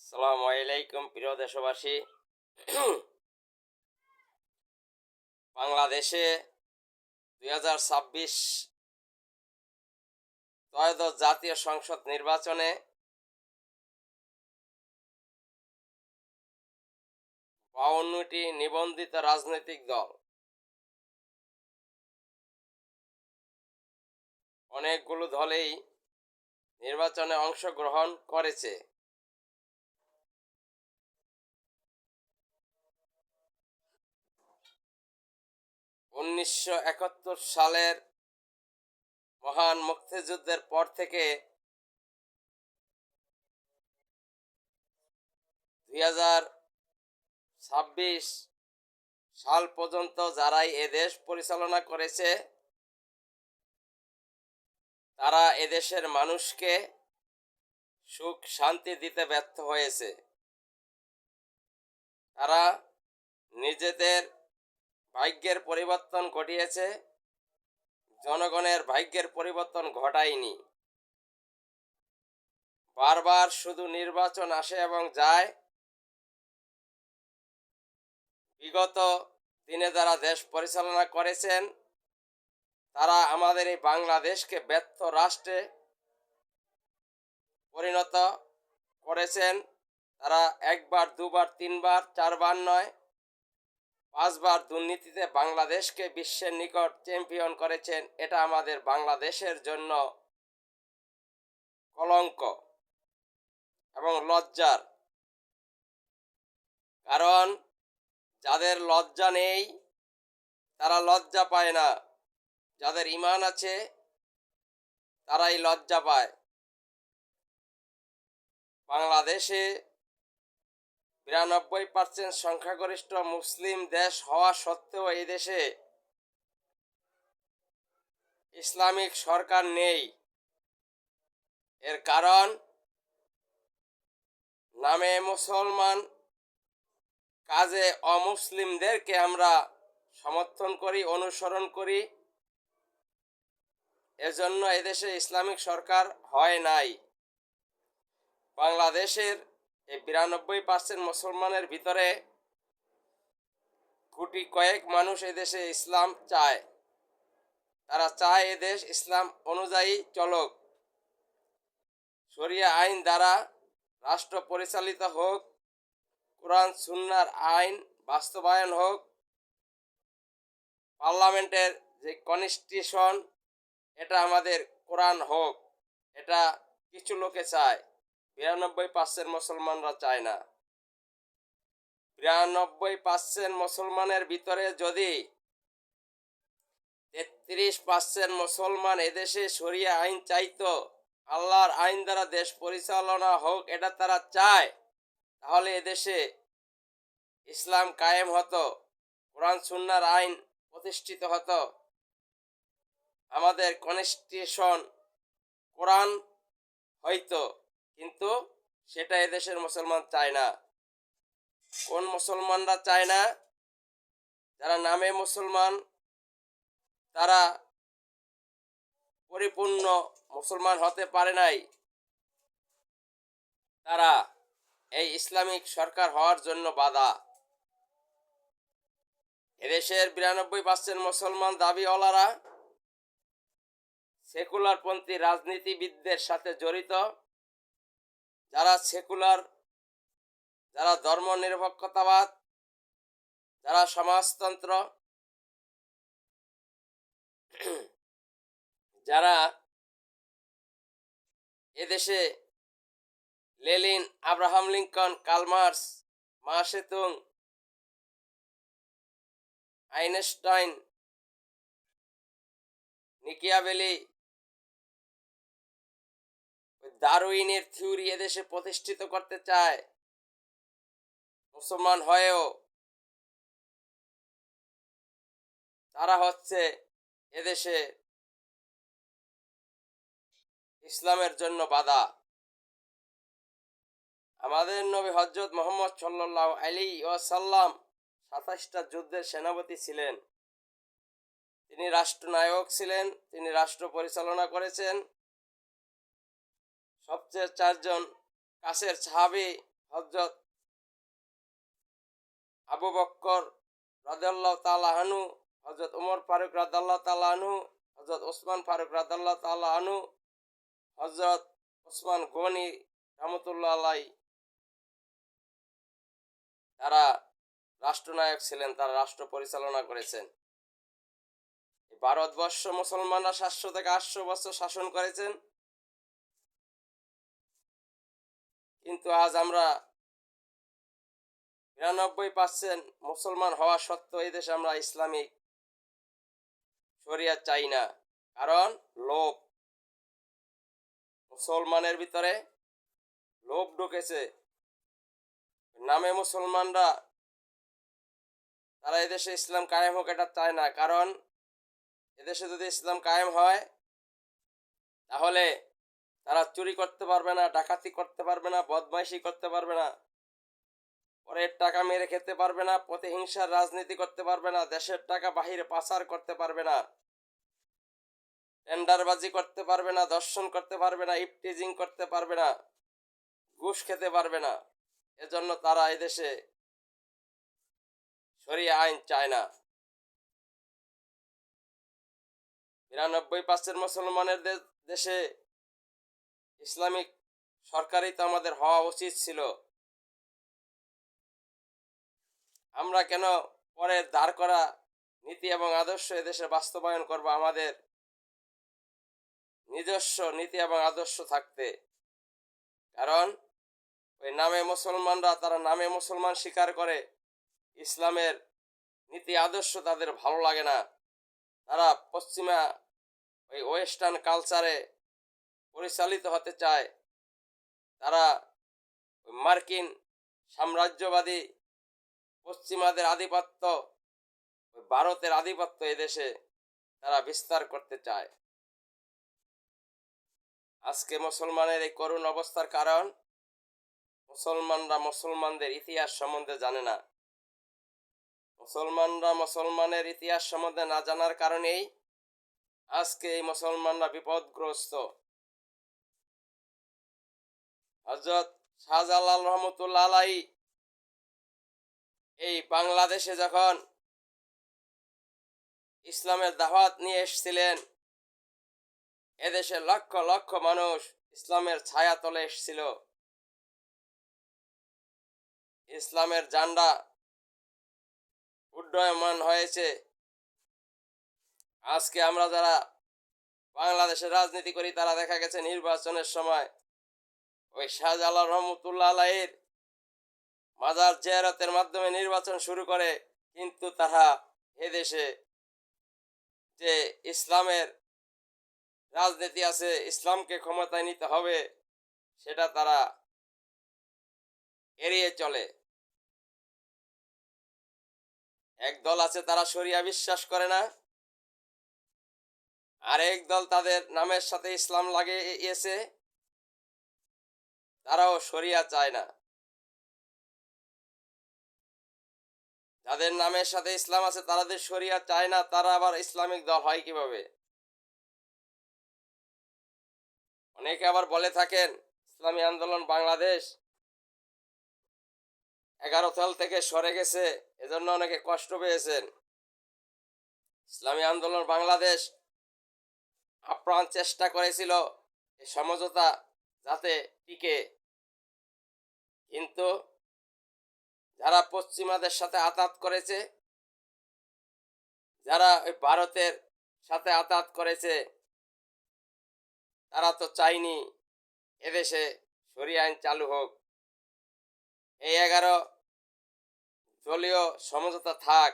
আসসালামু আলাইকুম প্রিয় দেশবাসী। বাংলাদেশে 2026 ত্রয়োদশ জাতীয় সংসদ নির্বাচনে 52টি নিবন্ধিত রাজনৈতিক দল অনেকগুলো দলেই নির্বাচনে অংশগ্রহণ করেছে। 1971 সালের মহান মুক্তিযুদ্ধের পর থেকে 2026 সাল পর্যন্ত যারাই এদেশ পরিচালনা করেছে তারা এদেশের মানুষকে সুখ শান্তি দিতে ব্যর্থ হয়েছে। তারা নিজেদের ভাগ্যের পরিবর্তন ঘটিয়েছে, জনগণের ভাগ্যের পরিবর্তন ঘটায়নি। বারবার শুধু নির্বাচন আসে এবং যায়। বিগত দিনে যারা দেশ পরিচালনা করেছেন তারা আমাদের এই বাংলাদেশকে ব্যর্থ রাষ্ট্রে পরিণত করেছেন। তারা একবার, দুবার, তিনবার, চারবার নয়, 5বার দুর্নীতিতে বাংলাদেশকে বিশ্বের নিকট চ্যাম্পিয়ন করেছেন। এটা আমাদের বাংলাদেশের জন্য কলঙ্ক এবং লজ্জার। কারণ যাদের লজ্জা নেই তারা লজ্জা পায় না, যাদের ঈমান আছে তারাই লজ্জা পায়। বাংলাদেশে 92% সংখ্যাগরিষ্ঠ মুসলিম দেশ হওয়া সত্ত্বেও এই দেশে ইসলামিক সরকার নেই। এর কারণ নামে মুসলমান, কাজে অমুসলিমদেরকে আমরা সমর্থন করি, অনুসরণ করি। এজন্য এদেশে ইসলামিক সরকার হয় নাই। বাংলাদেশের এই 92% মুসলমানের ভিতরে কোটি কয়েক মানুষ এদেশে ইসলাম চায়। তারা চায় এদেশ ইসলাম অনুযায়ী চলুক, শরিয়া আইন দ্বারা রাষ্ট্র পরিচালিত হোক, কোরআন সুন্নাহর আইন বাস্তবায়ন হোক, পার্লামেন্টের যে কনস্টিটিউশন এটা আমাদের কোরআন হোক। এটা কিছু লোকে চায়, 92% মুসলমানরা চায় না। 92% মুসলমানের ভিতরে যদি 33% মুসলমান এদেশে শরিয়া আইন চাইতো, আল্লাহর আইন দ্বারা দেশ পরিচালনা হোক, এটা তারা চায়, তাহলে এদেশে ইসলাম কায়েম হতো, কোরআন সুন্নাহর আইন প্রতিষ্ঠিত হতো, আমাদের কনস্টিটিউশন কোরআন হইতো। কিন্তু সেটা এদেশের মুসলমান চায় না। কোন মুসলমানরা চায় না? যারা নামে মুসলমান, তারা পরিপূর্ণ মুসলমান হতে পারে নাই। তারা এই ইসলামিক সরকার হওয়ার জন্য বাধা। এদেশের 92% মুসলমান দাবিওয়ালারা সেকুলারপন্থী রাজনীতিবিদদের সাথে জড়িত। যারা সেকুলার, যারা ধর্ম নিরপেক্ষতাবাদ, যারা সমাজতন্ত্র, যারা এদেশে Lenin, Abraham Lincoln, Karl Marx, মা সেতুং, আইনস্টাইন, নিকিয়াভেলি, ডারউইনের থিওরি এদেশে প্রতিষ্ঠিত করতে চায়, মুসলমান হয়েও তারা হচ্ছে এদেশে ইসলামের জন্য বাধা। আমাদের নবী হযরত মুহাম্মদ সাল্লাল্লাহু আলাইহি ওয়াসাল্লাম 27টা যুদ্ধের সেনাপতি ছিলেন। তিনি রাষ্ট্রনায়ক ছিলেন, তিনি রাষ্ট্র পরিচালনা করেছেন। সবচেয়ে 4জন কাছের সাহাবী হযরত আবু বকর রাদিয়াল্লাহু তাআলা আনহু, হযরত ওমর ফারুক রাদিয়াল্লাহু তাআলা আনহু, হযরত ওসমান ফারুক রাদিয়াল্লাহু তাআলা আনহু, হযরত ওসমান গনি রহমতুল্লাহ আলাইহি, তারা রাষ্ট্রনায়ক ছিলেন, তারা রাষ্ট্র পরিচালনা করেছেন। ভারতবর্ষ মুসলমানরা 700 থেকে 800 বছর শাসন করেছেন, কিন্তু আজ আমরা 99% মুসলমান হওয়া সত্ত্বেও এই দেশে আমরা ইসলামিক শরিয়া চাই না। কারণ লোভ, মুসলমানের ভিতরে লোভ ঢুকেছে। নামে মুসলমানরা, তারা এদেশে ইসলাম কায়েম হোক এটা চায় না। কারণ এদেশে যদি ইসলাম কায়েম হয় তাহলে তারা চুরি করতে পারবে না, ডাকাতি করতে পারবে না, বদমাইশি করতে পারবে না, পরের টাকা মেরে খেতে পারবে না, প্রতিহিংসার রাজনীতি করতে পারবে না, দেশের টাকা বাহিরে পাচার করতে পারবে না, টেন্ডারবাজি করতে পারবে না, দর্শন করতে পারবে না, ইফটিজিং করতে পারবে না, ঘুষ খেতে পারবে না। এজন্য তারা এদেশে শরিয়া আইন চায় না। 99% মুসলমানের দেশে ইসলামিক সরকারই তো আমাদের হওয়া উচিত ছিল। আমরা কেন পরের দাঁড় করা নীতি এবং আদর্শ এদেশে বাস্তবায়ন করব? আমাদের নিজস্ব নীতি এবং আদর্শ থাকতে। কারণ ওই নামে মুসলমানরা, তারা নামে মুসলমান স্বীকার করে, ইসলামের নীতি আদর্শ তাদের ভালো লাগে না। তারা পশ্চিমা ওই ওয়েস্টার্ন কালচারে পরিচালিত হতে চায়। তারা মার্কিন সাম্রাজ্যবাদী পশ্চিমাদের আধিপত্য, ভারতের আধিপত্য এদেশে তারা বিস্তার করতে চায়। আজকে মুসলমানের এই করুণ অবস্থার কারণ মুসলমানরা মুসলমানদের ইতিহাস সম্বন্ধে জানে না। মুসলমানরা মুসলমানের ইতিহাস সম্বন্ধে না জানার কারণেই আজকে এই মুসলমানরা বিপদগ্রস্ত। হযরত শাহজালাল রহমতুল্লাহ আলাইহি এই বাংলাদেশে যখন ইসলামের দাওয়াত নিয়ে এসেছিলেন, এদেশে লক্ষ লক্ষ মানুষ ইসলামের ছায়া তলে এসেছিল। ইসলামের ঝান্ডা উড্ডয়মান হয়েছে। আজকে আমরা যারা বাংলাদেশের রাজনীতি করি, তারা দেখা গেছে নির্বাচনের সময় ওই শাহজালাল রহমতুল্লাহ আলাইহির মাজার জিয়ারতের মাধ্যমে নির্বাচন শুরু করে, কিন্তু তারা এদেশে যে ইসলামের রাজনীতি আছে, ইসলামকে ক্ষমতায় নিতে হবে, সেটা তারা এড়িয়ে চলে। এক দল আছে তারা শরিয়া বিশ্বাস করে না, আর এক দল তাদের নামের সাথে ইসলাম লাগিয়েছে, তারাও শরিয়া চায় না। যাদের নামের সাথে ইসলাম আছে তাদের শরিয়া চায় না, তারা আবার ইসলামিক দল হয় কিভাবে? অনেকে আবার বলে থাকেন ইসলামী আন্দোলন বাংলাদেশ 11 সাল থেকে সরে গেছে, এজন্য অনেকে কষ্ট পেয়েছেন। ইসলামী আন্দোলন বাংলাদেশ আপ্রাণ চেষ্টা করেছিল এই সমঝোতা যাতে টিকে, কিন্তু যারা পশ্চিমাদের সাথে আতাত করেছে, যারা ওই ভারতের সাথে আতাত করেছে, তারা তো চায়নি এদেশে শরিয়া আইন চালু হোক। এই 11 দলীয় সমঝোতা থাক,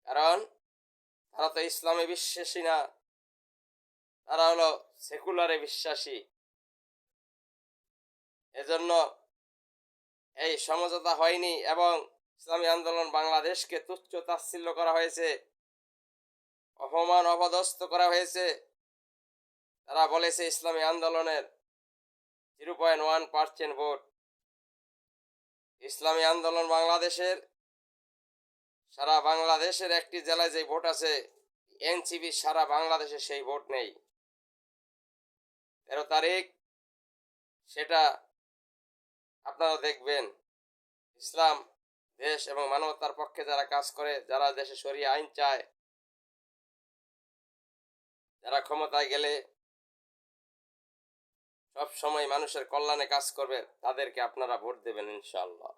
কারণ তারা তো ইসলামে বিশ্বাসী না, তারা হলো সেকুলারে বিশ্বাসী। এজন্য এই সমঝোতা হয়নি এবং ইসলামী আন্দোলন বাংলাদেশকে তুচ্ছ তাচ্ছিল্য করা হয়েছে, অপমান অপদস্থ করা হয়েছে। তারা বলেছে ইসলামী আন্দোলনের 0.1% ভোট। ইসলামী আন্দোলন বাংলাদেশের সারা বাংলাদেশের একটি জেলায় যে ভোট আছে, এনসিপি সারা বাংলাদেশে সেই ভোট নেই। 13 তারিখ সেটা আপনারা দেখবেন ইসলাম দেশ এবং মানবতার পক্ষে যারা কাজ করে, যারা দেশে শরিয়া আইন চায়, যারা ক্ষমতায় গেলে সব সময় মানুষের কল্যাণে কাজ করবে, তাদেরকে আপনারা ভোট দেবেন ইনশাআল্লাহ।